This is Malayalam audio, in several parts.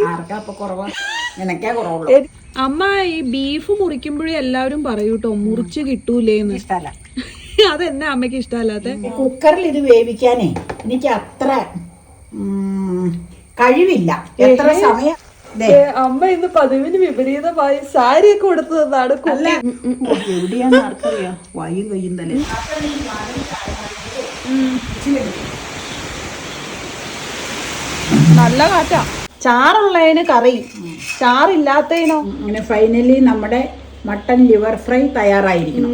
ആർക്കാ അപ്പൊ കുറവ്? നിനക്കേ കുറവുള്ളൂ. അമ്മ ഈ ബീഫ് മുറിക്കുമ്പോഴേ എല്ലാവരും പറയൂട്ടോ മുറിച്ച് കിട്ടൂലേന്ന്. ഇഷ്ടല്ല. അതെന്നാ അമ്മയ്ക്ക് ഇഷ്ടമല്ലാത്ത? കുക്കറിൽ ഇത് വേവിക്കാനേ എനിക്ക് അത്ര കഴിവില്ല. എത്ര സമയം അമ്മ ഇന്ന് പതിവിന് വിപരീതമായി സാരി ഒക്കെ കൊടുത്തതാണ്. എവിടെയാന്ന് ആർക്കറിയാം. വയും കയ്യും തന്നെ. നല്ല കാറ്റാ. ചാറുള്ളതിന് കറി, ചാറില്ലാത്തതിനോ? അങ്ങനെ ഫൈനലി നമ്മുടെ മട്ടൻ ലിവർ ഫ്രൈ തയ്യാറായിരിക്കണം.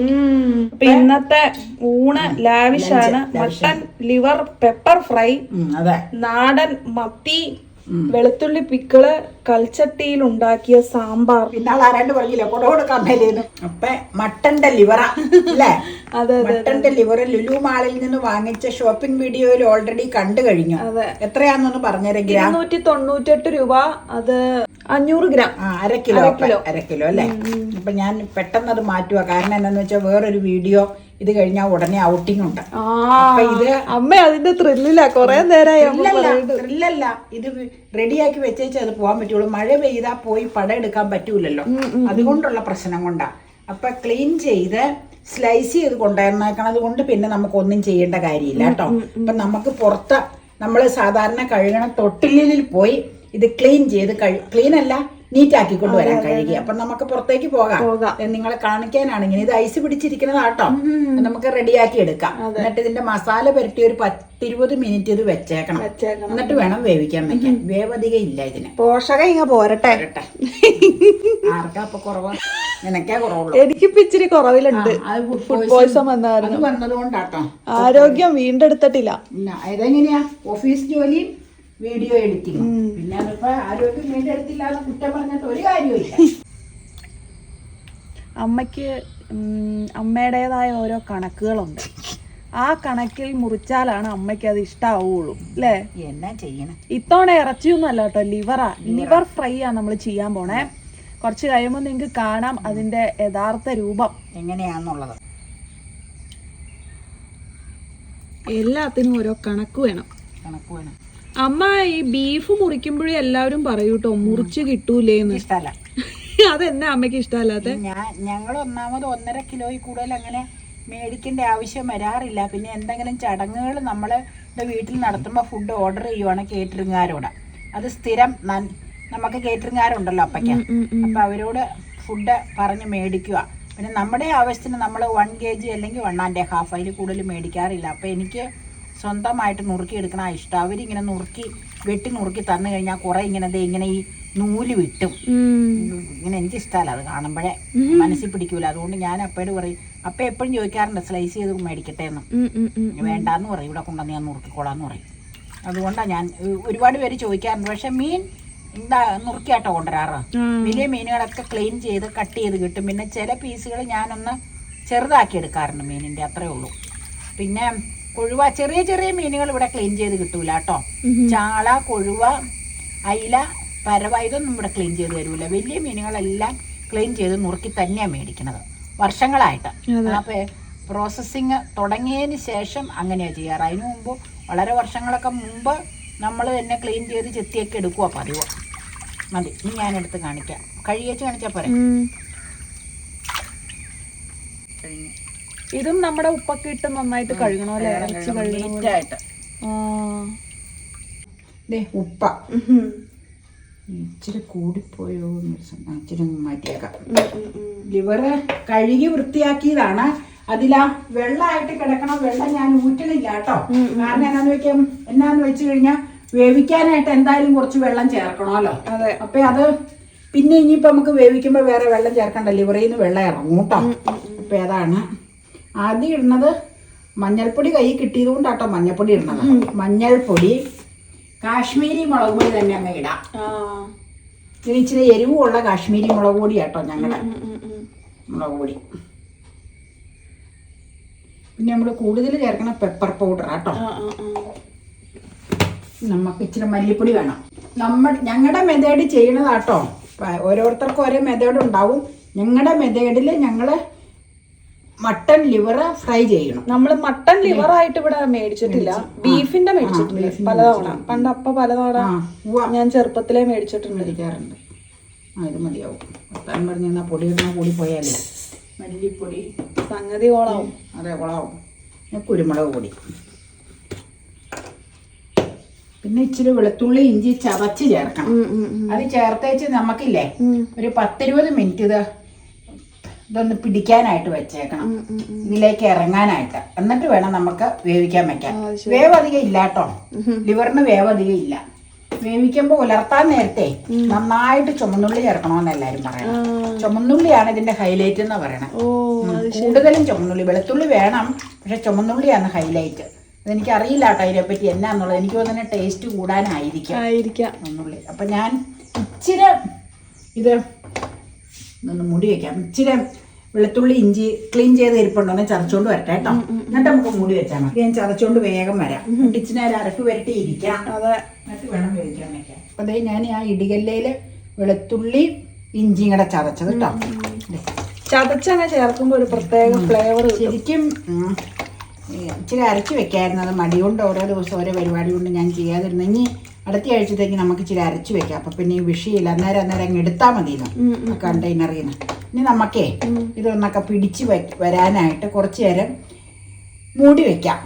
അപ്പൊ ഇന്നത്തെ ഊണ് ലാവിഷാണ്. മട്ടൻ ലിവർ പെപ്പർ ഫ്രൈ, അതെ, നാടൻ മത്തി, വെളുത്തുള്ളി പിക്കിള്, കൽച്ചട്ടിയിൽ ഉണ്ടാക്കിയ സാമ്പാർ. പിന്നാൾ ആരാണ്ട് പറഞ്ഞില്ല കൊട കൊടുക്കാൻ മേലേന്ന്. അപ്പൊ മട്ടന്റെ ലിവറ അല്ലേ? മട്ടന്റെ ലിവർ ലുലു മാളിൽ നിന്ന് വാങ്ങിച്ച ഷോപ്പിംഗ് വീഡിയോയിൽ ഓൾറെഡി കണ്ടു കഴിഞ്ഞു. എത്രയാന്നൊന്ന് പറഞ്ഞേരെ. ഗ്രാം 298 രൂപ. അത് 500 ഗ്രാം. അര കിലോ അല്ലേ? അപ്പൊ ഞാൻ പെട്ടെന്ന് അത് മാറ്റുക. കാരണം എന്താന്ന് വെച്ചാൽ വേറൊരു വീഡിയോ ഇത് കഴിഞ്ഞാൽ ഉടനെ ഔട്ടിംഗ് ഉണ്ട്. ഇത് അമ്മ അതിന്റെ ത്രില്ലില്ല. കൊറേ നേരമായി. ത്രില്ലല്ല, ഇത് റെഡിയാക്കി വെച്ചേച്ച് അത് പോകാൻ പറ്റുള്ളൂ. മഴ പെയ്താ പോയി പടം എടുക്കാൻ പറ്റൂലല്ലോ. അതുകൊണ്ടുള്ള പ്രശ്നം കൊണ്ടാ. അപ്പൊ ക്ലീൻ ചെയ്ത് സ്ലൈസ് ചെയ്ത് കൊണ്ടുവന്നേക്കണത് കൊണ്ട് പിന്നെ നമുക്കൊന്നും ചെയ്യേണ്ട കാര്യമില്ല കേട്ടോ. അപ്പൊ നമുക്ക് പുറത്ത് നമ്മൾ സാധാരണ കഴുകണ തൊട്ടിലിൽ പോയി ഇത് ക്ലീൻ ചെയ്ത് ക്ലീൻ അല്ല നീറ്റ് ആക്കി കൊണ്ടുവരാൻ കഴുകി. അപ്പൊ നമുക്ക് പുറത്തേക്ക് പോകാം. നിങ്ങളെ കാണിക്കാനാണ് ഇങ്ങനെ. ഇത് ഐസ് പിടിച്ചിരിക്കുന്നതാട്ടോ. നമുക്ക് റെഡിയാക്കി എടുക്കാം. എന്നിട്ട് ഇതിന്റെ മസാല പുരട്ടി ഒരു 10-20 മിനിറ്റ് ഇത് വെച്ചേക്കണം. എന്നിട്ട് വേണം വേവിക്കാൻ വെക്കാൻ. വേവധികം ഇല്ല ഇതിന്. പോഷകം ഇങ്ങ പോരട്ടെ. ആർക്കാ അപ്പൊ കുറവ്? നിനക്കേ കുറവുള്ളൂ. എനിക്കിപ്പോ ഇച്ചിരി കുറവിലുണ്ട്. ഫുഡ് പോയ്സൺ വന്നായിരുന്നു. വന്നത് കൊണ്ടാട്ടോ. ആരോഗ്യം വീണ്ടെടുത്തിട്ടില്ല. ഇതെങ്ങനെയാ? ഓഫീസ് ജോലിയും വീഡിയോ എഡിറ്റിംഗ്. പിന്നെ അതിപ്പോ ആരോഗ്യം വീണ്ടെടുത്തില്ല എന്ന് കുറ്റം പറഞ്ഞിട്ട് ഒരു കാര്യമില്ല. അമ്മയ്ക്ക് അമ്മയുടേതായ ഓരോ കണക്കുകളുണ്ട്. ആ കണക്കിൽ മുറിച്ചാലാണ് അമ്മയ്ക്ക് അത് ഇഷ്ടാവുള്ളൂ അല്ലേ? എന്നാ ചെയ്യണം. ഇത്തവണ ഇറച്ചിയൊന്നും അല്ല കേട്ടോ, ലിവർ ഫ്രൈ ആ നമ്മൾ ചെയ്യാൻ പോണേ. കുറച്ച് കഴിയുമ്പോൾ നിങ്ങൾക്ക് കാണാം അതിന്റെ യഥാർത്ഥ രൂപം എങ്ങനെയാന്നുള്ളത്. എല്ലാത്തിനും ഓരോ കണക്ക് വേണം. അമ്മ ഈ ബീഫ് മുറിക്കുമ്പോഴേ എല്ലാവരും പറയൂട്ടോ മുറിച്ച് കിട്ടൂലേന്ന്. ഇഷ്ടല്ല. അതെന്നാ അമ്മയ്ക്ക് ഇഷ്ടമല്ലാത്ത? ഞങ്ങൾ ഒന്നാമത് 1.5 കിലോയിൽ കൂടുതൽ അങ്ങനെ മേടിക്കേണ്ട ആവശ്യം വരാറില്ല. പിന്നെ എന്തെങ്കിലും ചടങ്ങുകൾ നമ്മളുടെ വീട്ടിൽ നടത്തുമ്പോൾ ഫുഡ് ഓർഡർ ചെയ്യുവാണ് കേറ്ററിംഗുകാരോട്. അത് സ്ഥിരം നമുക്ക് കേറ്ററിംഗുകാരുണ്ടല്ലോ അപ്പയ്ക്ക്. അപ്പൊ അവരോട് ഫുഡ് പറഞ്ഞ് മേടിക്കുക. പിന്നെ നമ്മുടെ ആവശ്യത്തിന് നമ്മൾ 1 kg അല്ലെങ്കിൽ 1.5 അതിൽ കൂടുതൽ മേടിക്കാറില്ല. അപ്പൊ എനിക്ക് സ്വന്തമായിട്ട് നുറുക്കിയെടുക്കണ ഇഷ്ടം. അവരിങ്ങനെ വെട്ടി നുറുക്കി തന്നു കഴിഞ്ഞാൽ കുറെ ഇങ്ങനെ ഈ നൂല് വിട്ടും ഇങ്ങനെ എനിക്കിഷ്ടമല്ല. അത് കാണുമ്പോഴേ മനസ്സിൽ പിടിക്കൂല. അതുകൊണ്ട് ഞാൻ അപ്പയോട് പറയും. അപ്പ എപ്പോഴും ചോദിക്കാറുണ്ട് സ്ലൈസ് ചെയ്ത് മേടിക്കട്ടെ എന്ന്. വേണ്ടാന്ന് പറയും. ഇവിടെ കൊണ്ടുവന്ന് ഞാൻ നുറുക്കിക്കോളാന്ന് പറയും. അതുകൊണ്ടാണ് ഞാൻ ഒരുപാട് പേര് ചോദിക്കാറുണ്ട്. പക്ഷെ മീൻ എന്താ നുറുക്കിയാട്ടോ കൊണ്ടുവരാറ്. വലിയ മീനുകളൊക്കെ ക്ലീൻ ചെയ്ത് കട്ട് ചെയ്ത് കിട്ടും. പിന്നെ ചില പീസുകൾ ഞാനൊന്ന് ചെറുതാക്കി എടുക്കാറുണ്ട് മീനിന്റെ, അത്രേ ഉള്ളൂ. പിന്നെ കൊഴുവ, ചെറിയ ചെറിയ മീനുകൾ ഇവിടെ ക്ലീൻ ചെയ്ത് കിട്ടൂല കേട്ടോ. ചാള, കൊഴുവ, അയില, പരവ ഇതൊന്നും ഇവിടെ ക്ലീൻ ചെയ്ത് തരൂല. വലിയ മീനുകളെല്ലാം ക്ലീൻ ചെയ്ത് നുറുക്കി തന്നെയാണ് മേടിക്കണത് വർഷങ്ങളായിട്ട്. അപ്പൊ പ്രോസസ്സിങ് തുടങ്ങിയതിന് ശേഷം അങ്ങനെയാണ് ചെയ്യാറ്. അതിനു മുമ്പ് വളരെ വർഷങ്ങളൊക്കെ മുമ്പ് നമ്മൾ തന്നെ ക്ലീൻ ചെയ്ത് ചെത്തിയൊക്കെ എടുക്കുക പതിവ്. മതി, ഇനി ഞാനെടുത്ത് കാണിക്കാം. കഴുകിച്ച് കാണിച്ചാൽ പോരെ. ഇതും നമ്മുടെ ഉപ്പൊക്കെ ഇട്ട് നന്നായിട്ട് കഴുകണോ അല്ലേ? ഇറച്ചി കഴുകണായിട്ട്. ഉപ്പ ഇച്ചിരി കൂടിപ്പോയോ ഇച്ചിരി മാറ്റിയേക്കാം. ലിവറ് കഴുകി വൃത്തിയാക്കിയതാണ്. അതിലാ വെള്ളമായിട്ട് കിടക്കണ വെള്ളം ഞാൻ ഊറ്റണില്ല കേട്ടോ. കാരണം എന്നാന്ന് വെച്ച് കഴിഞ്ഞാൽ വേവിക്കാനായിട്ട് എന്തായാലും കുറച്ച് വെള്ളം ചേർക്കണമല്ലോ. അതെ. അപ്പൊ അത് പിന്നെ ഇനിയിപ്പോ നമുക്ക് വേവിക്കുമ്പോ വേറെ വെള്ളം ചേർക്കണ്ട. ലിവറിൽ നിന്ന് വെള്ളം ഇറങ്ങും കേട്ടോ. അപ്പൊ അതാണ് ആദ്യം ഇടുന്നത്. മഞ്ഞൾപ്പൊടി കൈ കിട്ടിയത് കൊണ്ടാട്ടോ മഞ്ഞൾപ്പൊടി ഇടുന്നത്. മഞ്ഞൾപ്പൊടി, കാശ്മീരി മുളക് പൊടി തന്നെ അങ്ങ് ഇടാം. ഇതിന് ഇച്ചിരി എരിവുള്ള കാശ്മീരി മുളക് പൊടി കേട്ടോ ഞങ്ങളുടെ മുളക് പൊടി. പിന്നെ നമ്മൾ കൂടുതൽ ചേർക്കണ പെപ്പർ പൗഡർ കേട്ടോ. നമുക്ക് ഇച്ചിരി മല്ലിപ്പൊടി വേണം. ഞങ്ങളുടെ മെത്തേഡ് ചെയ്യണതാട്ടോ. ഓരോരുത്തർക്കും ഓരോ മെത്തേഡ് ഉണ്ടാവും. ഞങ്ങളുടെ മെത്തേഡിൽ ഞങ്ങൾ മട്ടൺ ലിവർ ഫ്രൈ ചെയ്യണം. നമ്മള് മട്ടൺ ലിവർ ആയിട്ട് ഇവിടെ മേടിച്ചിട്ടില്ല, ബീഫിന്റെ മേടിച്ചിട്ടുണ്ട് പലതവണ. പണ്ട് പലതവണ ഞാൻ ചെറുപ്പത്തിലേ മേടിച്ചിട്ടുണ്ട്. ഇത് മതിയാവും. വർത്താനം പറഞ്ഞാൽ പൊടി ഇടുന്ന കൂടി പോയാലേ മല്ലിപ്പൊടി സംഗതി കോളാവും. അതെ കോളാവും. കുരുമുളക് പൊടി, പിന്നെ ഇച്ചിരി വെളുത്തുള്ളി ഇഞ്ചി ചതച്ച് ചേർക്കണം. അത് ചേർത്തേച്ച് നമുക്കില്ലേ ഒരു 10-20 മിനിറ്റ് ഇതൊന്ന് പിടിക്കാനായിട്ട് വെച്ചേക്കണം, ഇതിലേക്ക് ഇറങ്ങാനായിട്ട്. എന്നിട്ട് വേണം നമുക്ക് വേവിക്കാൻ വെക്കാൻ. വേവധികം ഇല്ല കേട്ടോ, ലിവറിന് വേവധികം ഇല്ല. വേവിക്കുമ്പോൾ ഉലർത്താൻ നേരത്തെ നന്നായിട്ട് ചുമന്നുള്ളി ചേർക്കണമെന്ന് എല്ലാരും പറയണം. ചുമന്നുള്ളിയാണ് ഇതിന്റെ ഹൈലൈറ്റ് എന്ന് പറയണം. കൂടുതലും ചുമന്നുള്ളി, വെളുത്തുള്ളി വേണം, പക്ഷെ ചുമന്നുള്ളിയാണ് ഹൈലൈറ്റ്. അതെനിക്ക് അറിയില്ല കേട്ടോ അതിനെപ്പറ്റി എന്നാന്നുള്ളത്. എനിക്ക് തോന്നുന്ന ടേസ്റ്റ് കൂടാനായിരിക്കും ചുമന്നുള്ളി. അപ്പൊ ഞാൻ ഇച്ചിരി ഇത് ഒന്ന് മൂടി വെക്കാം. ഇച്ചിരി വെളുത്തുള്ളി ഇഞ്ചി ക്ലീൻ ചെയ്ത് ഇരിപ്പുണ്ടോന്ന് ചതച്ചോണ്ട് വരട്ടെ കേട്ടോ, എന്നിട്ട് നമുക്ക് മൂടി വെച്ചാൽ മതി. ഞാൻ ചതച്ചോണ്ട് വേഗം വരാം. ഇച്ചിരി നേരം അരക്ക് വരട്ടി ഇരിക്കാം, എന്നിട്ട് വേണം വേവിക്കാൻ വെക്കാൻ. അപ്പൊ അതേ ഞാൻ ആ ഇടികല്ലയില് വെളുത്തുള്ളി ഇഞ്ചിയും കൂടെ ചതച്ചത് കേട്ടോ. ചതച്ചങ്ങനെ ചേർക്കുമ്പോ ഒരു പ്രത്യേക ഫ്ലേവർ. ശരിക്കും ഇച്ചിരി അരച്ച് വെക്കായിരുന്നു. അത് മടി കൊണ്ട് ഓരോ ദിവസം ഓരോ പരിപാടി കൊണ്ട് ഞാൻ ചെയ്യാതിരുന്നു. ഇനി അടുത്ത ആഴ്ചത്തേക്ക് നമുക്ക് ഇച്ചിരി അരച്ച് വെക്കാം. അപ്പൊ പിന്നെ ഈ വിഷയമില്ല, അന്നേരം അങ്ങ് എടുത്താൽ മതിയല്ലോ കണ്ടെയ്നറിൽ നിന്ന്. ഇനി നമുക്കേ ഇതൊന്നൊക്കെ പിടിച്ച് വരാനായിട്ട് കുറച്ച് നേരം മൂടി വെക്കാം.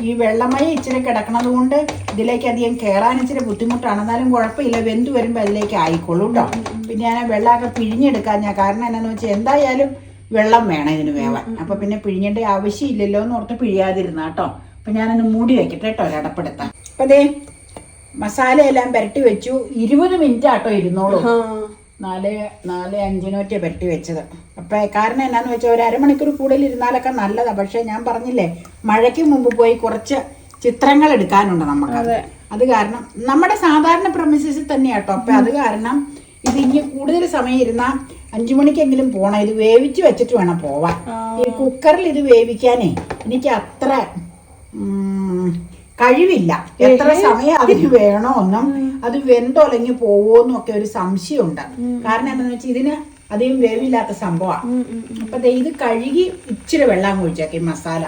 ഈ വെള്ളമയം ഇച്ചിരി കിടക്കണത് കൊണ്ട് ഇതിലേക്ക് അധികം കയറാൻ ഇച്ചിരി ബുദ്ധിമുട്ടാണ്. എന്നാലും കുഴപ്പമില്ല, വെന്ത് വരുമ്പോൾ അതിലേക്ക് ആയിക്കോളൂ കേട്ടോ. പിന്നെ ഞാൻ വെള്ളമൊക്കെ പിഴിഞ്ഞെടുക്കാൻ കാരണം എന്നാന്ന് വെച്ചാൽ എന്തായാലും വെള്ളം വേണം ഇതിന് വേവാൻ. അപ്പൊ പിന്നെ പിഴിഞ്ഞേണ്ട ആവശ്യമില്ലല്ലോ എന്ന് ഓർത്ത് പിഴിയാതിരുന്ന കേട്ടോ. അപ്പൊ ഞാനൊന്ന് മൂടി വെക്കട്ടെ കേട്ടോ ഒരടപ്പെടുത്താം. അപ്പൊ അതേ മസാലയെല്ലാം പുരട്ടി വെച്ചു. 20 മിനിറ്റ് ആട്ടോ ഇരുന്നോളൂ. 4-5 പുരട്ടി വെച്ചത്. അപ്പൊ കാരണം എന്നാന്ന് വെച്ചാൽ ഒരു അരമണിക്കൂർ കൂടുതൽ ഇരുന്നാലൊക്കെ നല്ലതാ. പക്ഷെ ഞാൻ പറഞ്ഞില്ലേ മഴയ്ക്ക് മുമ്പ് പോയി കുറച്ച് ചിത്രങ്ങൾ എടുക്കാനുണ്ട് നമുക്ക്. അത് കാരണം നമ്മുടെ സാധാരണ പ്രമിസസിൽ തന്നെയാട്ടോ. അപ്പൊ അത് കാരണം ഇത് ഇനി കൂടുതൽ സമയം ഇരുന്നാൽ 5 മണിക്കെങ്കിലും പോണം. ഇത് വേവിച്ച് വെച്ചിട്ട് വേണം പോവാൻ. ഈ കുക്കറിൽ ഇത് വേവിക്കാനേ എനിക്ക് അത്ര കഴിവില്ല. എത്ര സമയം അതിന് വേണോ ഒന്നും, അത് വെന്തൊലങ്ങി പോവോന്നും ഒക്കെ ഒരു സംശയമുണ്ട്. കാരണം എന്താണെന്ന് വെച്ചാൽ ഇതിന് അധികം വേവില്ലാത്ത സംഭവമാണ്. അപ്പൊ ഇത് കഴുകി ഇച്ചിരി വെള്ളം ഒഴിച്ചേക്കും. മസാല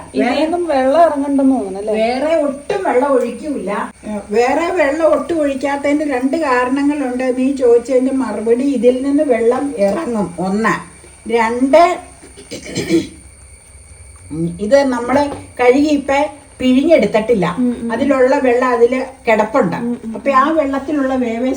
വെള്ളം ഇറങ്ങണ്ടെന്ന് തോന്നുന്നല്ലേ? വേറെ ഒട്ടും വെള്ളം ഒഴിക്കൂല. വേറെ വെള്ളം ഒട്ടും ഒഴിക്കാത്തതിന്റെ 2 കാരണങ്ങളുണ്ട്. നീ ചോദിച്ചതിന്റെ മറുപടി ഇതിൽ നിന്ന് വെള്ളം ഇറങ്ങും. 1. 2, ഇത് നമ്മള് കഴുകി ഇപ്പൊ പിഴിഞ്ഞെടുത്തിട്ടില്ല. അതിലുള്ള വെള്ളം അതില് കിടപ്പുണ്ട്. അപ്പൊ ആ വെള്ളത്തിലുള്ള വേവേ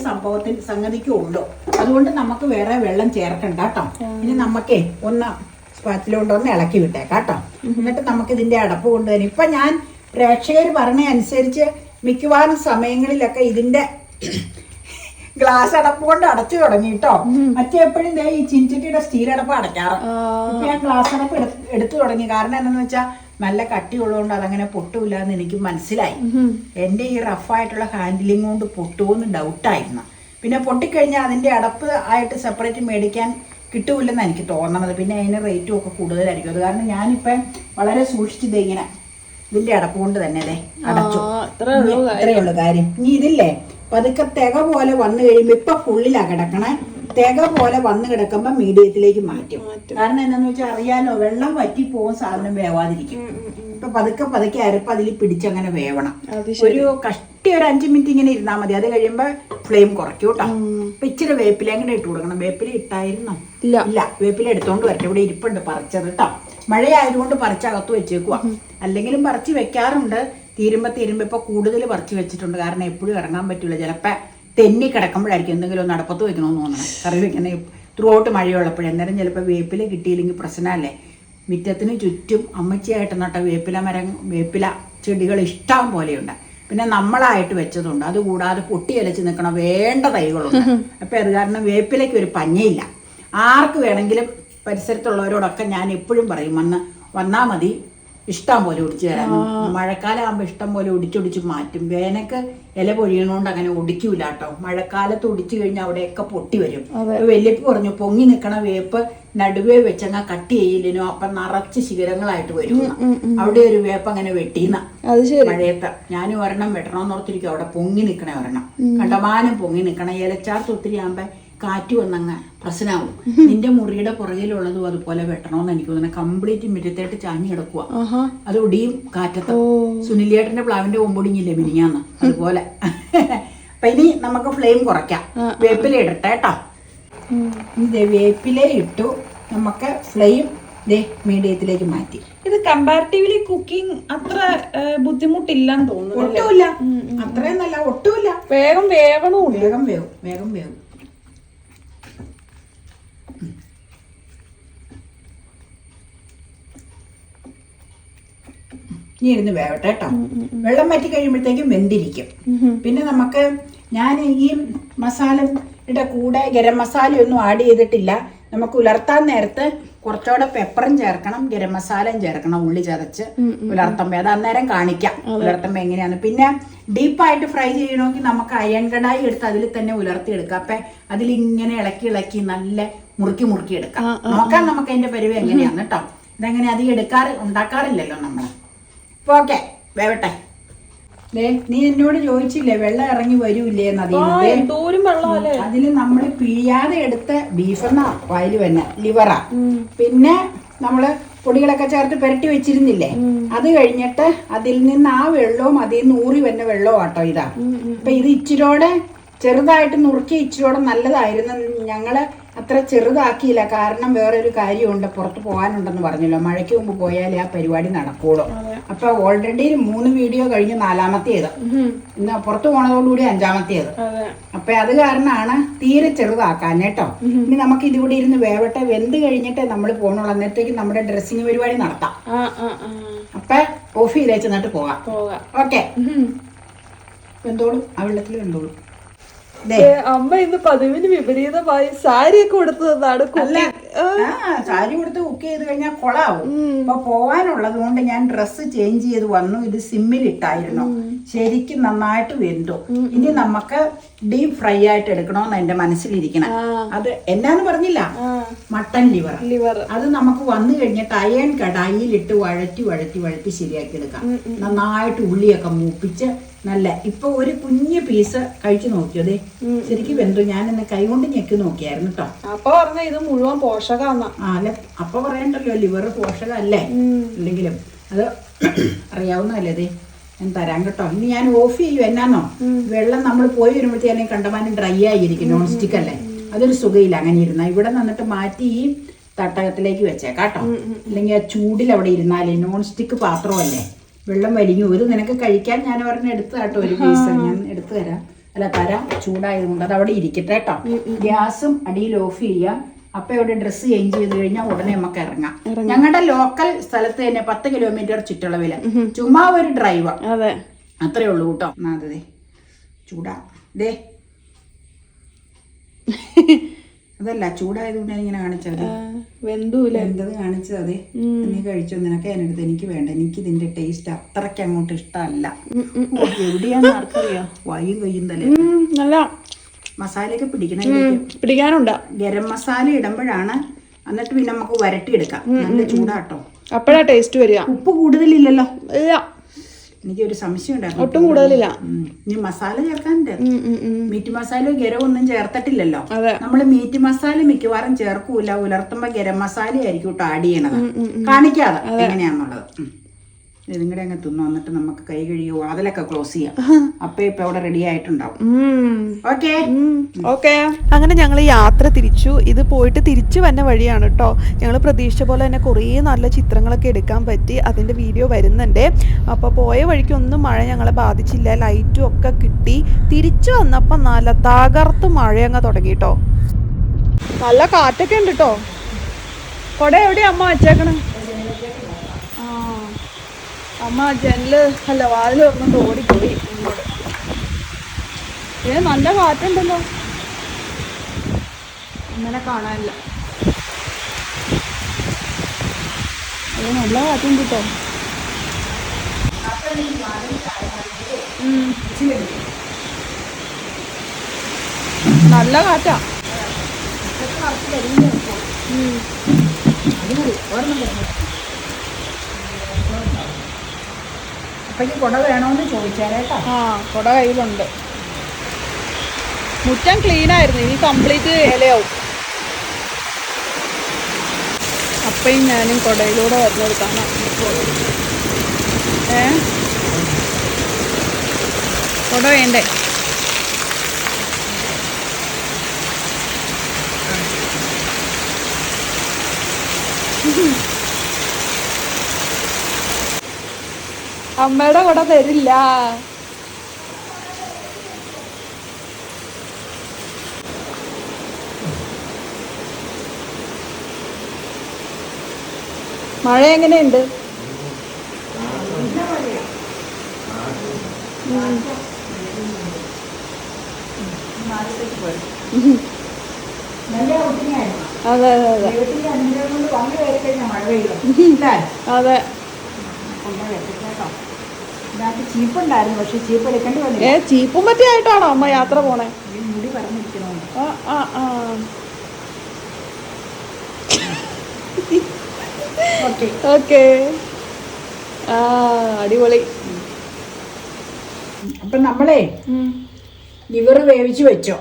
സംഗതിക്ക് ഉള്ളൂ. അതുകൊണ്ട് നമുക്ക് വേറെ വെള്ളം ചേർക്കണ്ട കേട്ടോ. ഇനി നമുക്കേ ഒന്ന് സ്പാച്ചിലോണ്ടൊന്ന് ഇളക്കി വിട്ടേക്കാം കേട്ടോ. എന്നിട്ട് നമുക്ക് ഇതിന്റെ അടപ്പ് കൊണ്ടുവരും. ഇപ്പൊ ഞാൻ പ്രേക്ഷകർ പറഞ്ഞ അനുസരിച്ച് മിക്കവാറും സമയങ്ങളിലൊക്കെ ഇതിന്റെ ഗ്ലാസ് അടപ്പ് കൊണ്ട് അടച്ചു തുടങ്ങി കേട്ടോ. മറ്റേ എപ്പോഴും ഈ ചിൻചട്ടിയുടെ സ്റ്റീൽ അടപ്പ് അടയ്ക്കാറ്. ഇപ്പൊ ഞാൻ ഗ്ലാസ് അടപ്പ് എടുത്തു തുടങ്ങി. കാരണം എന്താന്ന് വെച്ചാൽ നല്ല കട്ടിയുള്ളതുകൊണ്ട് അതങ്ങനെ പൊട്ടൂല എന്ന് എനിക്ക് മനസ്സിലായി. എൻ്റെ ഈ റഫായിട്ടുള്ള ഹാൻഡിലിംഗ് കൊണ്ട് പൊട്ടുമെന്ന് ഡൗട്ടായിരുന്നു. പിന്നെ പൊട്ടിക്കഴിഞ്ഞാൽ അതിൻ്റെ അടപ്പ് ആയിട്ട് സെപ്പറേറ്റ് മേടിക്കാൻ കിട്ടൂലെന്ന് എനിക്ക് തോന്നണത്. പിന്നെ അതിന് റേറ്റും ഒക്കെ കൂടുതലായിരിക്കും. അത് കാരണം ഞാനിപ്പം വളരെ സൂക്ഷിച്ചത് ഇങ്ങനെ ഇതിൻ്റെ അടപ്പ് കൊണ്ട് തന്നെ അതെ അടച്ചു. ഇത്രയേ ഉള്ളൂ കാര്യം. ഇനി ഇതില്ലേ പതുക്കെ തിക പോലെ വന്നു കഴിയുമ്പോൾ ഇപ്പൊ ഫുള്ളിലാണ് കിടക്കണേ. തിക പോലെ വന്ന് കിടക്കുമ്പോ മീഡിയത്തിലേക്ക് മാറ്റും. കാരണം എന്താന്ന് വെച്ചാൽ അറിയാലോ, വെള്ളം വറ്റി പോകുന്ന സാധനം വേവാതിരിക്കും. ഇപ്പൊ പതുക്കെ പതുക്കെ അരപ്പ് അതിൽ പിടിച്ചങ്ങനെ വേവണം. ഒരു കഷ്ടി ഒരു 5 മിനിറ്റ് ഇങ്ങനെ ഇരുന്നാൽ മതി. അത് കഴിയുമ്പോ ഫ്ലെയിം കുറയ്ക്കും കേട്ടോ. ഇപ്പൊ ഇച്ചിരി വേപ്പില അങ്ങനെ ഇട്ട് കൊടുക്കണം. വേപ്പില ഇട്ടായിരുന്നോ? ഇല്ല, വേപ്പില എടുത്തോണ്ട് വരട്ടെ. ഇവിടെ ഇരിപ്പുണ്ട് പറിച്ചത് കേട്ടോ. മഴയായതുകൊണ്ട് പറിച്ചകത്ത് വെച്ചേക്കുവാ. അല്ലെങ്കിലും പറിച്ച് വെക്കാറുണ്ട്. തീരുമ്പോ ഇപ്പൊ കൂടുതൽ പറിച്ച് വെച്ചിട്ടുണ്ട്. കാരണം എപ്പോഴും ഇറങ്ങാൻ പറ്റൂല. ചിലപ്പോ തെന്നി കിടക്കുമ്പോഴായിരിക്കും എന്തെങ്കിലും ഒന്ന് അടപ്പത്ത് വെക്കണമെന്ന് തോന്നണം. കറി വെക്കുന്ന ത്രൂ ഔട്ട് മഴയുള്ളപ്പോഴേ. അന്നേരം ചിലപ്പോൾ വേപ്പില കിട്ടിയില്ലെങ്കിൽ പ്രശ്നമല്ലേ. മുറ്റത്തിന് ചുറ്റും അമ്മച്ചിയായിട്ട് നട്ട വേപ്പില ചെടികൾ ഇഷ്ടം പോലെയുണ്ട്. പിന്നെ നമ്മളായിട്ട് വെച്ചതുണ്ട്. അതുകൂടാതെ പൊട്ടിയലച്ച് നിൽക്കണ വേണ്ട തൈകളുണ്ട്. അപ്പം അത് കാരണം വേപ്പിലയ്ക്ക് ഒരു പഞ്ഞയില്ല. ആർക്ക് വേണമെങ്കിലും പരിസരത്തുള്ളവരോടൊക്കെ ഞാൻ എപ്പോഴും പറയും, വന്നാൽ മതി, ഇഷ്ടം പോലെ ഒടിച്ചു തരാം. മഴക്കാലം ആകുമ്പോൾ ഇഷ്ടം പോലെ ഒടിച്ചൊടിച്ച് മാറ്റും. വേനക്ക് ഇല പൊഴിയണോണ്ട് അങ്ങനെ ഒടിക്കൂല കേട്ടോ. മഴക്കാലത്ത് ഒടിച്ചു കഴിഞ്ഞാൽ അവിടെയൊക്കെ പൊട്ടി വരും. വല്യപ്പ് പറഞ്ഞു പൊങ്ങി നിൽക്കണ വേപ്പ് നടുവേ വെച്ചങ്ങ കട്ട് ചെയ്യില്ലനോ അപ്പൊ നിറച്ച് ശിഖരങ്ങളായിട്ട് വരും. അവിടെ ഒരു വേപ്പ് അങ്ങനെ വെട്ടീന്ന മഴയത്ത്. ഞാനും ഒരെണ്ണം വെട്ടണമെന്ന് ഓർത്തിരിക്കും. അവിടെ പൊങ്ങി നിൽക്കണേ ഒരെണ്ണം, കണ്ടമാനം പൊങ്ങി നിൽക്കണ. ഇലച്ചാർത്ത് ഒത്തിരി ആകുമ്പോ കാറ്റ് വന്നങ്ങ് പ്രശ്നമാവും. നിന്റെ മുറിയുടെ പുറകിലുള്ളതും അതുപോലെ വെട്ടണമെന്ന് എനിക്ക് തോന്നുന്നു. കംപ്ലീറ്റ് മിറ്റത്തായിട്ട് ചാഞ്ഞ് കിടക്കുക. അത് ഒടിയും കാറ്റത്ത്. സുനിലേട്ടന്റെ പ്ലാവിന്റെ കൊമ്പൊടിഞ്ഞില്ലേ മിനിഞ്ഞാന്ന്, അതുപോലെ. അപ്പൊ ഇനി നമുക്ക് ഫ്ലെയിം കുറയ്ക്കാം. വേപ്പില ഇടട്ടെ കേട്ടോ. ഇത് വേപ്പില ഇട്ടു. നമുക്ക് ഫ്ലെയിം മീഡിയത്തിലേക്ക് മാറ്റി. ഇത് കമ്പാരിറ്റീവ്ലി കുക്കിംഗ് അത്ര ബുദ്ധിമുട്ടില്ലെന്ന് തോന്നുന്നു. ഒട്ടുമില്ല, അത്രയും നല്ല ഒട്ടുമില്ല. വേഗം വേവണോ? വേഗം വേവും, വേഗം വേവും. ഇനി ഇരുന്ന് വേവട്ടെ കേട്ടോ. വെള്ളം വറ്റി കഴിയുമ്പോഴത്തേക്കും വെന്തിരിക്കും. പിന്നെ നമുക്ക് ഞാൻ ഈ മസാലയുടെ കൂടെ ഗരം മസാലയൊന്നും ആഡ് ചെയ്തിട്ടില്ല. നമുക്ക് ഉലർത്താൻ നേരത്ത് കുറച്ചുകൂടെ പെപ്പറും ചേർക്കണം, ഗരം മസാലയും ചേർക്കണം, ഉള്ളി ചതച്ച് ഉലർത്തുമ്പോൾ. അത് അന്നേരം കാണിക്കാം ഉലർത്തുമ്പോൾ എങ്ങനെയാണ്. പിന്നെ ഡീപ്പായിട്ട് ഫ്രൈ ചെയ്യണമെങ്കിൽ നമുക്ക് അയൺ കടായി എടുത്ത് അതിൽ തന്നെ ഉലർത്തിയെടുക്കാം. അപ്പം അതിലിങ്ങനെ ഇളക്കി ഇളക്കി നല്ല മുറുക്കി മുറുക്കി എടുക്കാം. നോക്കാം നമുക്ക് അതിന്റെ പരിവ് എങ്ങനെയാണ് കേട്ടോ. ഇതെങ്ങനെ അധികം ഉണ്ടാക്കാറില്ലല്ലോ നമ്മൾ. ഇപ്പൊ ഓക്കെ, വേവട്ടെ. നീ എന്നോട് ചോദിച്ചില്ലേ വെള്ളം ഇറങ്ങി വരൂല്ലേ എന്നതിന്. അതില് നമ്മൾ പിഴിയാതെ എടുത്ത ബീഫെന്നാ വായിൽ തന്നെ, ലിവറാ. പിന്നെ നമ്മള് പൊടികളൊക്കെ ചേർത്ത് പുരട്ടി വെച്ചിരുന്നില്ലേ, അത് കഴിഞ്ഞിട്ട് അതിൽ നിന്ന് ആ വെള്ളവും അതിൽ നിന്ന് ഊറി വന്ന വെള്ളവും ആട്ടോ ഇതാ. അപ്പൊ ഇത് ഇച്ചിരോടെ ചെറുതായിട്ട് നുറുക്കി ഇച്ചിരോടെ നല്ലതായിരുന്നു. ഞങ്ങള് അത്ര ചെറുതാക്കിയില്ല, കാരണം വേറൊരു കാര്യമുണ്ട്, പുറത്ത് പോകാനുണ്ടെന്ന് പറഞ്ഞല്ലോ. മഴയ്ക്ക് മുമ്പ് പോയാലേ ആ പരിപാടി നടക്കുള്ളൂ. അപ്പൊ ഓൾറെഡി 3 വീഡിയോ കഴിഞ്ഞ് 4-മത്തേത്, ഇന്ന് പുറത്ത് പോണതോടുകൂടി 5-മത്തേത്. അപ്പൊ അത് കാരണമാണ് തീരെ ചെറുതാക്കാൻ കേട്ടോ. ഇനി നമുക്ക് ഇതിവിടെ ഇരുന്ന് വേവട്ടെ. വെന്ത് കഴിഞ്ഞിട്ട് നമ്മൾ പോകണുള്ളൂ. അന്നേരത്തേക്ക് നമ്മുടെ ഡ്രസ്സിങ് പരിപാടി നടത്താം. അപ്പൊ ഓഫ് ചെയ്തേച്ച് എന്നിട്ട് പോകാം. ഓക്കെ, വെന്തോളും, ആ വെള്ളത്തിൽ വെന്തോളും. അമ്മ ഇന്ന് പതിവിന് വിപരീതമായി സാരിയൊക്കെ കൊടുത്തതാണ്. സാരി കൊടുത്ത് കുക്ക് ചെയ്ത് കഴിഞ്ഞാൽ കൊളാവും. അപ്പൊ പോവാനുള്ളത് കൊണ്ട് ഞാൻ ഡ്രസ്സ് ചേഞ്ച് ചെയ്ത് വന്നു. ഇത് സിമ്മിലിട്ടായിരുന്നു, ശരിക്കും നന്നായിട്ട് വെന്തു. ഇനി നമുക്ക് ഡീപ് ഫ്രൈ ആയിട്ട് എടുക്കണമെന്ന് എന്റെ മനസ്സിലിരിക്കണം. അത് എന്നാന്ന് പറഞ്ഞില്ല, മട്ടൻ ലിവർ. അത് നമുക്ക് വന്നു കഴിഞ്ഞിട്ട് അയൺ കടായിലിട്ട് വഴറ്റി വഴറ്റി വഴറ്റി ശരിയാക്കി എടുക്കാം. നന്നായിട്ട് ഉള്ളിയൊക്കെ മൂപ്പിച്ച് നല്ല. ഇപ്പൊ ഒരു കുഞ്ഞു പീസ് കഴിച്ചു നോക്കിയതേ, ശരിക്കും വെന്തു. ഞാൻ എന്നെ കൈകൊണ്ട് ഞെക്കി നോക്കിയായിരുന്നു കേട്ടോ. അപ്പൊ പറഞ്ഞ ഇത് മുഴുവൻ പോഷകമാണ്. അല്ല, അപ്പൊ പറയണ്ടല്ലോ ലിവർ പോഷകല്ലേ. അല്ലെങ്കിലും അത് അറിയാവുന്നതല്ലേ. അതെ, ഞാൻ തരാൻ കേട്ടോ. ഇനി ഞാൻ ഓഫ് ചെയ്യും. എന്നാന്നോ, വെള്ളം നമ്മൾ പോയി വരുമ്പോഴത്തേക്കും കണ്ടമാനം ഡ്രൈ ആയിരിക്കും. നോൺ സ്റ്റിക്ക് അല്ലേ, അതൊരു സുഖയില്ല അങ്ങനെ ഇരുന്ന. ഇവിടെ നിന്നിട്ട് മാറ്റി ഈ തട്ടകത്തിലേക്ക് വെച്ചേക്കാട്ടോ. അല്ലെങ്കിൽ ആ ചൂടിൽ അവിടെ ഇരുന്നാലേ, നോൺ സ്റ്റിക്ക് പാത്രമല്ലേ, വെള്ളം വലിഞ്ഞു. ഒരു നിനക്ക് കഴിക്കാൻ ഞാൻ പറഞ്ഞ എടുത്തു കേട്ടോ, ഒരു പീസ് ഞാൻ എടുത്തു തരാം. അല്ല, തരാം, ചൂടായതുകൊണ്ട് അത് അവിടെ ഇരിക്കട്ടെ കേട്ടോ. ഗ്യാസും അടിയിൽ ഓഫ് ചെയ്യാം. അപ്പൊ ഇവിടെ ഡ്രസ്സ് ചേഞ്ച് ചെയ്ത് കഴിഞ്ഞാൽ ഉടനെ നമുക്ക് ഇറങ്ങാം. ഞങ്ങളുടെ ലോക്കൽ സ്ഥലത്ത് തന്നെ 10 കിലോമീറ്റർ ചുറ്റളവില് ചുമ്മാ ഒരു ഡ്രൈവ്, അത്രേ ഉള്ളൂ കേട്ടോ. അതെ, ചൂടാ. ദേ അതല്ല, ചൂടായതുകൊണ്ട് ഇങ്ങനെ കാണിച്ചത്, വെന്തത് കാണിച്ചത്. അതെ, നീ കഴിച്ചോ, നിനക്ക് അതിനടുത്ത്. എനിക്ക് വേണ്ട, എനിക്ക് ഇതിന്റെ ടേസ്റ്റ് അത്രയ്ക്ക് അങ്ങോട്ട് ഇഷ്ടമല്ല. എവിടെയാന്ന് ആർക്കറിയാം, വായും കയ്യും തലേ. നല്ല മസാലയൊക്കെ പിടിക്കാനുണ്ട്. ഗരം മസാല ഇടുമ്പോഴാണ്. എന്നിട്ട് പിന്നെ നമുക്ക് വരട്ടിയെടുക്കാം. നല്ല ചൂടാട്ടോ, അപ്പഴാ ടേസ്റ്റ് വരിക. ഉപ്പ് കൂടുതലില്ലല്ലോ? എനിക്കൊരു സംശയം ഉണ്ടായിരുന്നു, ഒട്ടും കൂടുതലില്ല. ഇനി മസാല ചേർക്കാനുണ്ട്. മീറ്റ് മസാല ഗരം ഒന്നും ചേർത്തിട്ടില്ലല്ലോ. നമ്മള് മീറ്റ് മസാല മിക്കവാറും ചേർക്കൂല. ഉലർത്തുമ്പോ ഗരം മസാല ആയിരിക്കും കേട്ടോ ആഡ് ചെയ്യണത്. കാണിക്കാതെ എങ്ങനെയാന്നുള്ളത്. ഇതും കൂടെ അങ്ങ് തിന്നു. വന്നിട്ട് നമുക്ക് കൈ കഴുകി വാതിലൊക്കെ ക്ലോസ് ചെയ്യാം. അപ്പൊ ഇപ്പൊ അവിടെ റെഡി ആയിട്ടുണ്ടാവും. ഓക്കെ. അങ്ങനെ ഞങ്ങൾ യാത്ര തിരിച്ചു. ഇത് പോയിട്ട് തിരിച്ചു വന്ന വഴിയാണ് കേട്ടോ. ഞങ്ങൾ പ്രതീക്ഷിച്ച പോലെ തന്നെ കുറേ നല്ല ചിത്രങ്ങളൊക്കെ എടുക്കാൻ പറ്റി. അതിൻ്റെ വീഡിയോ വരുന്നുണ്ട്. അപ്പോൾ പോയ വഴിക്കൊന്നും മഴ ഞങ്ങളെ ബാധിച്ചില്ല. ലൈറ്റും ഒക്കെ കിട്ടി. തിരിച്ചു വന്നപ്പോൾ നല്ല തകർത്ത് മഴ അങ്ങ് തുടങ്ങി കേട്ടോ. നല്ല കാറ്റൊക്കെ ഉണ്ട് കേട്ടോ. കൊട എവിടെയാ അമ്മ വെച്ചേക്കണേ? അമ്മ ജനല് അല്ല വാതിൽ ഒന്നും ഓടിപ്പോയി. നല്ല കാറ്റുണ്ടല്ലോ, അങ്ങനെ കാണാനില്ല. അത് നല്ല കാറ്റുണ്ട് കേട്ടോ. നല്ല കാറ്റാ. അപ്പഴേക്ക് കുട വേണോന്ന് ചോദിച്ചാലേട്ടാ. കുട കയ്യിലുണ്ട്. മുറ്റം ക്ലീൻ ആയിരുന്നു, ഇനി കംപ്ലീറ്റ് ഇലയാവും. അപ്പയും ഞാനും കുടയിലൂടെ വരുന്നത് കാണാം. കുട വേണ്ടേ? അമ്മയുടെ കുട തരില്ല. മഴ എങ്ങനെയുണ്ട്? അതെ അതെ അതെ അതെ. ചീപ്പുണ്ടായിരുന്നു, പക്ഷെ ചീപ്പ് എടുക്കേണ്ടി വന്നു. ചീപ്പും പറ്റിയായിട്ടാണോ അമ്മ യാത്ര പോണേ? മുടി പറഞ്ഞിരിക്കണോ? ഓക്കെ. അടിപൊളി. അപ്പൊ നമ്മളെ ലിവർ വേവിച്ചു വെച്ചോ.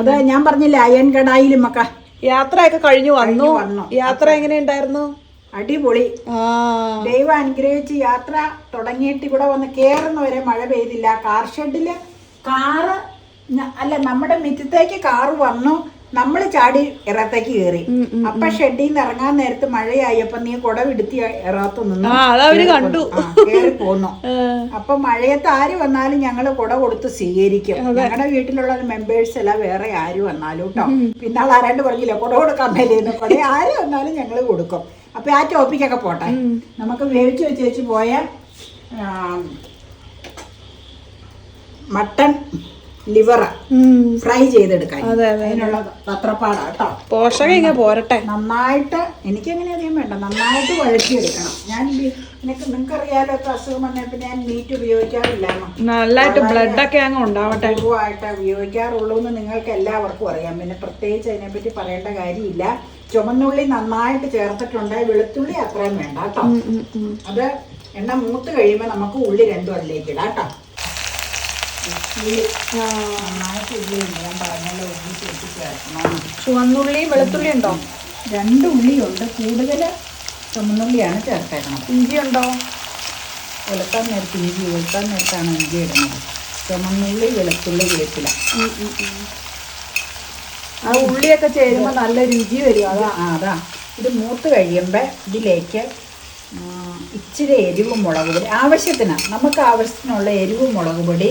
അത് ഞാൻ പറഞ്ഞില്ല, അയൺ കടായിലും ഒക്കെ യാത്രയൊക്കെ കഴിഞ്ഞു വന്നു. യാത്ര എങ്ങനെയുണ്ടായിരുന്നു? അടിപൊളി. ദൈവം അനുഗ്രഹിച്ച് യാത്ര തുടങ്ങിയിട്ട് ഇവിടെ വന്ന് കേറുന്നവരെ മഴ പെയ്തില്ല. കാർ ഷെഡില് കാറ് അല്ല, നമ്മുടെ മിറ്റത്തേക്ക് കാറ് വന്നു, നമ്മള് ചാടി ഇറത്തേക്ക് കയറി. അപ്പൊ ഷെഡിൽ നിന്ന് ഇറങ്ങാൻ നേരത്ത് മഴയായപ്പോ നീ കുട വിടുത്തി ഇറത്തു നിന്നു, കയറി പോന്നു. അപ്പൊ മഴയത്ത് ആര് വന്നാലും ഞങ്ങള് കുട കൊടുത്ത് സ്വീകരിക്കും. ഞങ്ങളുടെ വീട്ടിലുള്ള മെമ്പേഴ്സ് അല്ല, വേറെ ആര് വന്നാലും കേട്ടോ. പിന്നാൾ ആരാണ്ട് പറഞ്ഞില്ല കുട കൊടുക്കാൻ മേലേന്ന്. കുട ആര് വന്നാലും ഞങ്ങള് കൊടുക്കും. അപ്പൊ ആ ടോപ്പിക്കൊക്കെ പോട്ടെ. നമുക്ക് വേവിച്ച് വെച്ചേച്ച് പോയ മട്ടൺ ലിവർ ഫ്രൈ ചെയ്തെടുക്കാൻ അതിനുള്ള പത്രപ്പാടാട്ടോ. പോഷകം ഇങ്ങനെ പോരട്ടെ. നന്നായിട്ട്, എനിക്കങ്ങനെ അധികം വേണ്ട, നന്നായിട്ട് വഴറ്റിയെടുക്കണം. ഞാൻ നിങ്ങൾക്കറിയാലോ അസുഖം വന്നപ്പോ ഞാൻ മീറ്റ് ഉപയോഗിക്കാറില്ല. നല്ലതായിട്ട് ബ്ലഡ് ഒക്കെ അങ്ങ് ഉണ്ടാവട്ടെ. പൂർവ്വമായിട്ട് ഉപയോഗിക്കാറുള്ളൂ എന്ന് നിങ്ങൾക്ക് എല്ലാവർക്കും അറിയാം. പിന്നെ പ്രത്യേകിച്ച് അതിനെപ്പറ്റി പറയേണ്ട കാര്യമില്ല. ചുമന്നുള്ളി നന്നായിട്ട് ചേർത്തിട്ടുണ്ട്, വെളുത്തുള്ളി അത്രയും വേണ്ട കേട്ടോ. അത് എണ്ണ മൂത്ത് കഴിയുമ്പോൾ നമുക്ക് ഉള്ളി രണ്ടും അതിലേക്ക് ഇടാം കേട്ടോ. നന്നായിട്ട് ഉള്ളി ഉണ്ട്, ഞാൻ പറഞ്ഞല്ലോ ഉള്ളി ചേർത്ത് ചേർക്കണം. ചുവന്നുള്ളി വെളുത്തുള്ളി ഉണ്ടോ? 2 ഉള്ളിയുണ്ട്, കൂടുതൽ ചുമന്നുള്ളിയാണ് ചേർത്തേക്കണം. ഇഞ്ചി ഉണ്ടോ? വെളുത്താൻ നേരത്ത് ഇഞ്ചി, വെളുത്താൻ നേരത്താണ് ഇഞ്ചി ഇടുന്നത്. ചുമന്നുള്ളി, വെളുത്തുള്ളി, വേപ്പില. ആ ഉള്ളിയൊക്കെ ചേരുമ്പോൾ നല്ല രുചി വരും. അതാ ഇത് മൂത്ത് കഴിയുമ്പോൾ ഇതിലേക്ക് ഇച്ചിരി എരിവും മുളക് പൊടി ആവശ്യത്തിന്, നമുക്ക് ആവശ്യത്തിനുള്ള എരിവും മുളക് പൊടി,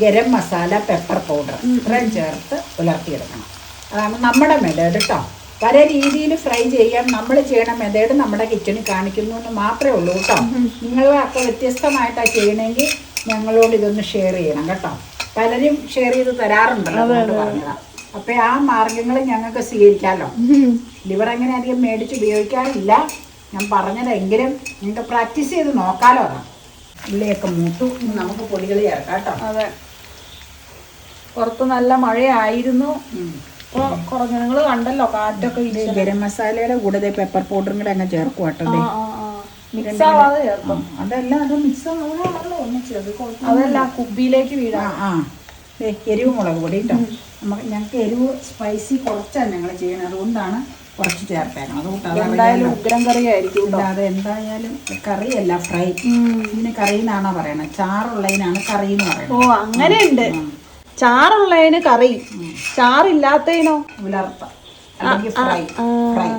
ഗരം മസാല, പെപ്പർ പൗഡർ ഇത്രയും ചേർത്ത് പുലർത്തിയെടുക്കണം. അതാണ് നമ്മുടെ മെത്തേഡ് കേട്ടോ. പല രീതിയിൽ ഫ്രൈ ചെയ്യാൻ നമ്മൾ ചെയ്യണ മെത്തേഡ് നമ്മുടെ കിച്ചണിൽ കാണിക്കുന്നു എന്ന് മാത്രമേ ഉള്ളൂ കേട്ടോ. നിങ്ങളൊക്കെ വ്യത്യസ്തമായിട്ടാണ് ചെയ്യണമെങ്കിൽ ഞങ്ങളോട് ഇതൊന്ന് ഷെയർ ചെയ്യണം കേട്ടോ. പലരും ഷെയർ ചെയ്ത് തരാറുണ്ടല്ലോ, അതുകൊണ്ട് പറഞ്ഞതാണ്. അപ്പൊ ആ മാർഗങ്ങൾ ഞങ്ങൾക്ക് സ്വീകരിക്കാമല്ലോ. ലിവർ അങ്ങനെ അധികം മേടിച്ച് ഉപയോഗിക്കാറില്ല, ഞാൻ പറഞ്ഞതെങ്കിലും നിങ്ങൾക്ക് പ്രാക്ടീസ് ചെയ്ത് നോക്കാലോ. അതാ ഉള്ളിയൊക്കെ മൂത്തു, നമുക്ക് പൊടികൾ ചേർക്കാം കേട്ടോ. അതെ, പുറത്ത് നല്ല മഴയായിരുന്നു. കുറഞ്ഞു, നിങ്ങൾ കണ്ടല്ലോ കാറ്റൊക്കെ. ഗരം മസാലയുടെ കൂടെ പെപ്പർ പൗഡറും കൂടെ അങ്ങ് ചേർക്കും കേട്ടോ. അതല്ല, അത് മിക്സ് ആവുന്നതാണല്ലോ ഒന്നിച്ചത്. അതല്ല, കുപ്പിയിലേക്ക് വീഴാം. എരിവ് മുളക് പൊടി കേട്ടോ. ഞങ്ങൾക്ക് എരിവ് സ്പൈസി കുറച്ചാണ് ഞങ്ങൾ ചെയ്യണത്, അതുകൊണ്ടാണ് കുറച്ച് ചേർത്തേക്കണം. എന്തായാലും ഉഗ്രം കറി ആയിരിക്കും. അത് എന്തായാലും കറിയല്ല, ഫ്രൈ. ഇതിന് കറി എന്നാണോ പറയണത്, ചാറുള്ളതിനാണ് കറി എന്ന് പറയുന്നത്. ഓ അങ്ങനെയുണ്ട്, ചാറുള്ളതിന് കറി, ചാറില്ലാത്തതിനോ ഉലർത്ത അല്ലെങ്കിൽ ഫ്രൈ. ഫ്രൈ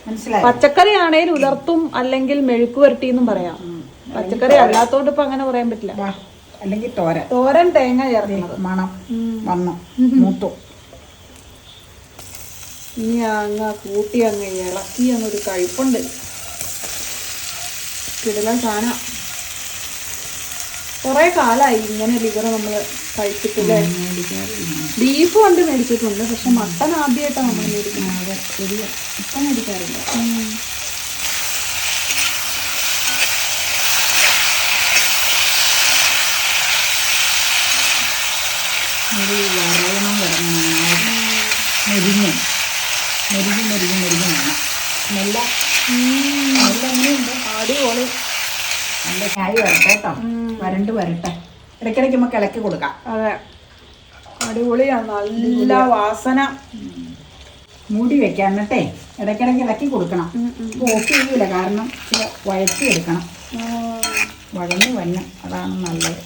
മനസ്സിലായി. പച്ചക്കറി ആണേൽ ഉലർത്തും, അല്ലെങ്കിൽ മെഴുക്ക് വരട്ടി എന്നും പറയാം. പച്ചക്കറി അല്ലാത്തോണ്ട് ഇപ്പൊ അങ്ങനെ പറയാൻ പറ്റില്ല. അല്ലെങ്കിൽ തോരൻ. തോരൻ തേങ്ങ ചേർക്കുന്നത്. മണം വന്നു, മൂത്തു. ഇനി അങ്ങ് കൂട്ടി അങ്ങ് ഇളക്കി അങ്ങൊരു കഴിപ്പുണ്ട്. കിടലൻ സാധനം. കുറെ കാലമായി ഇങ്ങനെ ലിവർ നമ്മൾ കഴിച്ചിട്ടില്ലേ. ബീഫ് കൊണ്ട് മേടിച്ചിട്ടുണ്ട്, പക്ഷെ മട്ടൺ ആദ്യമായിട്ടാണ് നമ്മൾ മേടിക്കുന്നത്. ഇപ്പം മേടിക്കാറില്ല. മുരിഞ്ഞ് വേണം. നല്ല എങ്ങനെയുണ്ട്? അടിപൊളി. നല്ല ചായ വരട്ടെ കേട്ടോ, വരണ്ട് വരട്ടെ. ഇടയ്ക്കിടയ്ക്ക് നമുക്ക് ഇളക്കി കൊടുക്കാം. അതെ, അടിപൊളിയാണ്, നല്ല വാസന. മൂടി വെക്കാം എന്നിട്ടേ ഇടയ്ക്കിടയ്ക്ക് ഇളക്കി കൊടുക്കണം. ഓഫ് ചെയ്യൂല, കാരണം ഇച്ചിരി വഴറ്റിയെടുക്കണം. വഴഞ്ഞ് വന്നം, അതാണ് നല്ലത്.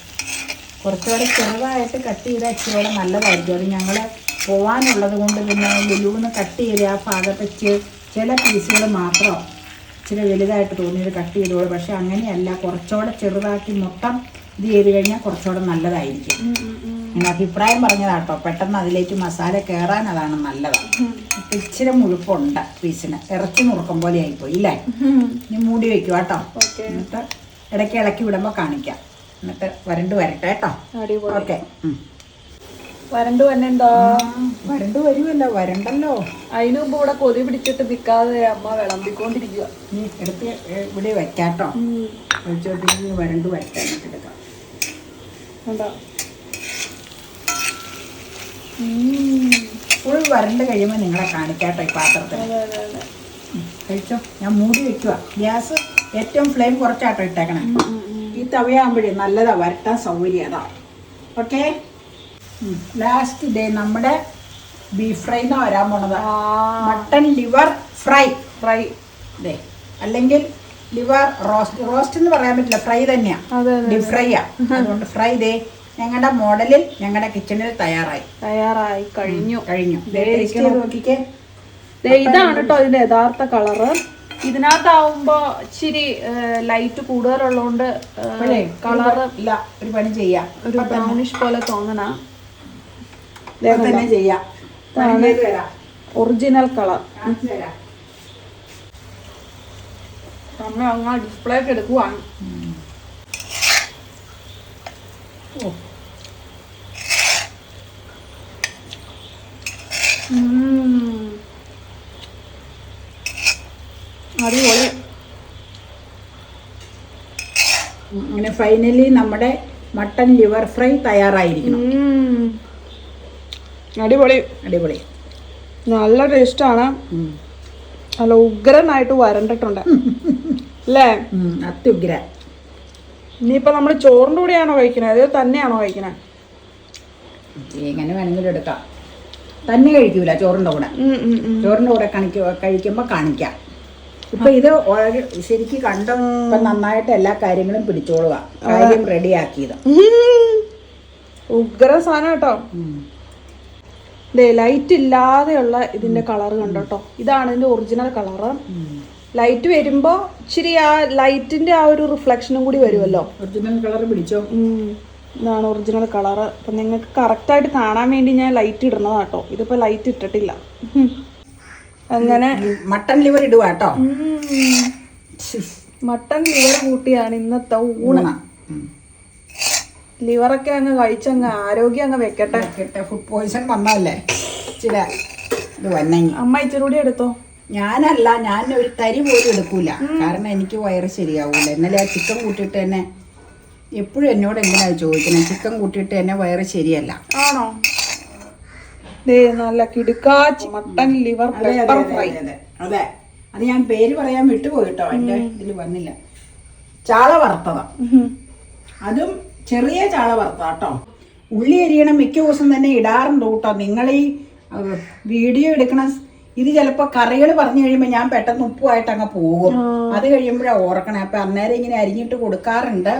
കുറച്ചുകൂടെ ചെറുതായിട്ട് കട്ട് ചെയ്താൽ ഇച്ചിരിയോടെ നല്ലതായിരിക്കും. അത് ഞങ്ങൾ പോവാനുള്ളത് കൊണ്ട് പിന്നെ ലുലുവിന് കട്ട് ചെയ്ത് ആ ഭാഗത്ത് ചില പീസുകൾ മാത്രം ഇച്ചിരി വലുതായിട്ട് തോന്നിയത് കട്ട് ചെയ്തോളൂ. പക്ഷെ അങ്ങനെയല്ല, കുറച്ചുകൂടെ ചെറുതാക്കി മൊത്തം ഇത് ചെയ്ത് കഴിഞ്ഞാൽ കുറച്ചുകൂടെ നല്ലതായിരിക്കും. എൻ്റെ അഭിപ്രായം പറഞ്ഞതാട്ടോ. പെട്ടെന്ന് അതിലേക്ക് മസാല കയറാൻ അതാണ് നല്ലതാണ്. ഇച്ചിരി മുഴുപ്പുണ്ട് പീസിന്, ഇറച്ചി നുറുക്കം പോലെ ആയിപ്പോയി ഇല്ലേ. ഇനി മൂടി വെക്കുക കേട്ടോ. എന്നിട്ട് ഇടയ്ക്ക് ഇളക്കി വിടുമ്പോൾ കാണിക്കാം. എന്നിട്ട് വരണ്ട് വരട്ടെ കേട്ടോ. ഓക്കെ. വരണ്ട് വന്നെന്തോ വരണ്ട് വരുമല്ലോ, വരണ്ടല്ലോ. അതിന് മുമ്പ് ഇവിടെ കൊതി പിടിച്ചിട്ട് നിൽക്കാതെ അമ്മ വിളമ്പിക്കൊണ്ടിരിക്കുക. നീ എടുത്ത് ഇവിടെ വെക്കാട്ടോ. ഒഴിച്ചോട്ട് വരണ്ട് വരട്ടെ, എന്നിട്ട് എടുക്കാം. ഫുൾ വരണ്ട് കഴിയുമ്പോൾ നിങ്ങളെ കാണിക്കാട്ടോ ഈ പാത്രത്തിൽ. കഴിച്ചോ. ഞാൻ മൂടി വെക്കുക. ഗ്യാസ് ഏറ്റവും ഫ്ലെയിം കുറച്ചാട്ടോ ഇട്ടേക്കണം. ഈ തവയാകുമ്പോഴേ നല്ലതാ, വരട്ടാൻ സൗകര്യം അതാ. ഓക്കെ. ലാസ്റ്റ് ഡേ നമ്മുടെ ബീഫ് ഫ്രൈ എന്നാ വരാൻ പോണത്. Mutton liver fry. ദേ, അല്ലെങ്കിൽ ലിവർ റോസ്റ്റ് എന്ന് പറയാൻ പറ്റില്ല, ഫ്രൈ തന്നെയാ, ഡീപ് ഫ്രൈയാ. അതുകൊണ്ട് ഫ്രൈ ദേ ഞങ്ങളുടെ മോഡലിൽ ഞങ്ങളുടെ കിച്ചണിൽ തയ്യാറായി കഴിഞ്ഞു. നോക്കിക്കേ, ഇതാണ് കേട്ടോ ഇതിന്റെ യഥാർത്ഥ കളറ്. ഇതിനകത്താവുമ്പോ ഇച്ചിരി ലൈറ്റ് കൂടുതലുള്ളതുകൊണ്ട് കളറ് ഇല്ല, ഒരു പണി ചെയ്യാം, ഒരു ബ്രൗണിഷ് പോലെ തോന്നണ ചെയ്യാം. Original colour. നമ്മൾ അങ്ങ് ഡിസ്പ്ലേക്ക് എടുക്കുവാണ്. അടിപൊളി. അങ്ങനെ ഫൈനലി നമ്മുടെ മട്ടൺ ലിവർ ഫ്രൈ തയ്യാറായിരിക്കണം. അടിപൊളി നല്ല ടേസ്റ്റാണ്. നല്ല ഉഗ്രനായിട്ട് വരണ്ടിട്ടുണ്ട് അല്ലേ? അത്യുഗ്ര. ഇനിയിപ്പോ നമ്മള് ചോറിന്റെ കൂടെയാണോ കഴിക്കണേ, അത് തന്നെയാണോ കഴിക്കണേ? എങ്ങനെ വേണമെങ്കിലും എടുക്കാം. തന്നെ കഴിക്കൂല ചോറിന്റെ കൂടെ. ചോറിന്റെ കൂടെ കഴിക്കുമ്പോ കാണിക്കാം. ഇപ്പൊ ഇത് ശരിക്കും കണ്ടോ, ഇപ്പൊ നന്നായിട്ട് എല്ലാ കാര്യങ്ങളും പിടിച്ചോളുക. കാര്യം റെഡിയാക്കിയത് ഉഗ്ര സാധനം കേട്ടോ. ലൈറ്റ് ഇല്ലാതെയുള്ള ഇതിന്റെ കളർ കണ്ടോട്ടോ. ഇതാണ് ഇതിന്റെ ഒറിജിനൽ കളറ്. ലൈറ്റ് വരുമ്പോ ഇച്ചിരി ആ ലൈറ്റിന്റെ ആ ഒരു റിഫ്ലക്ഷനും കൂടി വരുമല്ലോ. ഒറിജിനൽ കളർ പിടിച്ചോ. ഇതാണ് ഒറിജിനൽ കളറ്. അപ്പൊ നിങ്ങൾക്ക് കറക്റ്റ് ആയിട്ട് കാണാൻ വേണ്ടി ഞാൻ ലൈറ്റ് ഇടുന്നതാട്ടോ. ഇതിപ്പോ ലൈറ്റ് ഇട്ടിട്ടില്ല. അങ്ങനെ മട്ടൺ ലിവർ ഇടുക കേട്ടോ. മട്ടൺ ലിവർ കൂട്ടിയാണ് ഇന്നത്തെ ഊണ്. ലിവറൊക്കെ അങ്ങ് കഴിച്ചങ്ങ് ആരോഗ്യം അങ്ങ് വെക്കട്ടെ. ഫുഡ് പോയിസൺ വന്നല്ലേ ചില ഇത് വന്നെങ്കിൽ. അമ്മ ഇച്ചിരി കൂടി എടുത്തോ. ഞാൻ ഒരു തരി പോലും എടുക്കൂല, കാരണം എനിക്ക് വയറ് ശരിയാവൂല. ഇന്നലെ ആ ചിക്കൻ കൂട്ടിയിട്ട് തന്നെ എപ്പോഴും എന്നോട് എന്തിനാ ചോദിക്കുന്നത്, ചിക്കൻ കൂട്ടിയിട്ട് തന്നെ വയറ് ശരിയല്ല. ആണോ? നല്ല കിടുക്കാച്ചി മട്ടൺ ലിവർ പെപ്പർ ഫ്രൈ. അതെ, അത് ഞാൻ പേര് പറയാൻ വിട്ടുപോയിട്ടോ, എന്റെ ഇതിൽ വന്നില്ല. ചാള വറുത്തതാ, അതും ചെറിയ ചാള വറുത്താട്ടോ. ഉള്ളി അരിയണം മിക്ക ദിവസം തന്നെ ഇടാറുണ്ട് കേട്ടോ. നിങ്ങൾ ഈ വീഡിയോ എടുക്കണ ഇത് ചിലപ്പോൾ കറികൾ പറഞ്ഞു കഴിയുമ്പോൾ ഞാൻ പെട്ടെന്ന് ഉപ്പുമായിട്ട് അങ്ങ് പോകും. അത് കഴിയുമ്പോഴാണ് ഓർക്കണേ. അപ്പം അന്നേരം ഇങ്ങനെ അരിഞ്ഞിട്ട് കൊടുക്കാറുണ്ട്.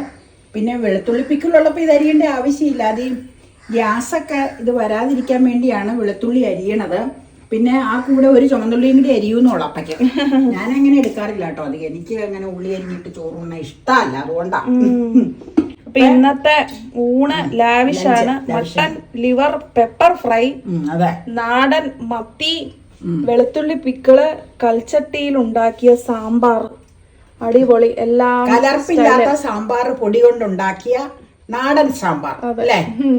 പിന്നെ വെളുത്തുള്ളി പിക്കിളുള്ളപ്പോൾ ഇത് അരിയേണ്ട ആവശ്യമില്ല. അത് ഈ ഗ്യാസൊക്കെ ഇത് വരാതിരിക്കാൻ വേണ്ടിയാണ് വെളുത്തുള്ളി അരിയണത്. പിന്നെ ആ കൂടെ ഒരു ചുമന്നുള്ളിയും കൂടി അരിയൂന്നുള്ള അപ്പയ്ക്ക്. ഞാനങ്ങനെ എടുക്കാറില്ല കേട്ടോ. അധികം എനിക്ക് അങ്ങനെ ഉള്ളി അരിഞ്ഞിട്ട് ചോറുണ്ണ ഇഷ്ടമല്ല, അതുകൊണ്ടാണ്. അപ്പൊ ഇന്നത്തെ ഊണ് ലാവിഷാണ്. മട്ടൺ ലിവർ പെപ്പർ ഫ്രൈ, നാടൻ മത്തി, വെളുത്തുള്ളി പിക്കിള്, കൽച്ചട്ടിയിൽ ഉണ്ടാക്കിയ സാമ്പാർ. അടിപൊളി. എല്ലാം കലർപ്പില്ലാത്ത സാമ്പാർ, പൊടി കൊണ്ടുണ്ടാക്കിയ നാടൻ സാമ്പാർ അല്ലേ?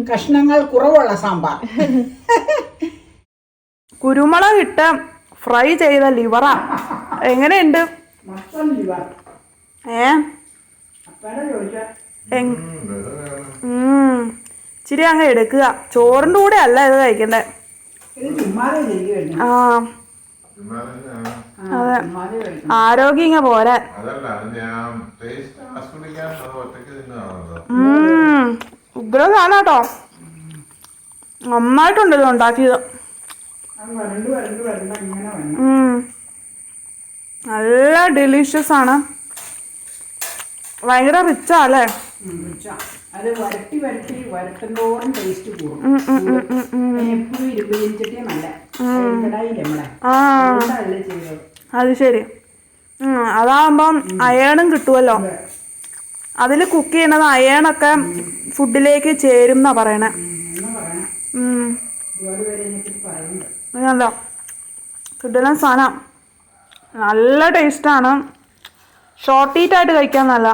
കഷ്ണങ്ങൾ കുറവുള്ള സാമ്പാർ. കുരുമുളക് ഇട്ട് ഫ്രൈ ചെയ്ത ലിവറാ. എങ്ങനെയുണ്ട്? ഇച്ചിരി അങ്ങ് എടുക്കുക. ചോറിന്റെ കൂടെ അല്ല ഇത് കഴിക്കണ്ടേ. ആ അതെ, ആരോഗ്യം ഇങ്ങ പോരാ. ഉഗ്ര സാധനം കേട്ടോ. നന്നായിട്ടുണ്ടല്ലോ ഉണ്ടാക്കിയത്. അത് വരണ്ട് വരണ്ട് വരണ്ട ഇങ്ങനെ വേണം. നല്ല ഡെലീഷ്യസ് ആണ്. ഭയങ്കര റിച്ചാ അല്ലേ? അത് വരട്ടി വരട്ടി വരട്ടുന്തോറും ടേസ്റ്റ് കൂടും. എപ്പോഴും ഇരുമ്പ് ചീനിച്ചട്ടിയാ നല്ല. അത് ശരി. അതാകുമ്പം അയേണും കിട്ടുമല്ലോ. അതിൽ കുക്ക് ചെയ്യണത് അയേണൊക്കെ ഫുഡിലേക്ക് ചേരും എന്നാ പറയണേ. നല്ല കിട്ടുന്ന സാധനം. നല്ല ടേസ്റ്റാണ്. ഷോർട്ട് ഈറ്റ് ആയിട്ട് കഴിക്കാൻ നല്ല.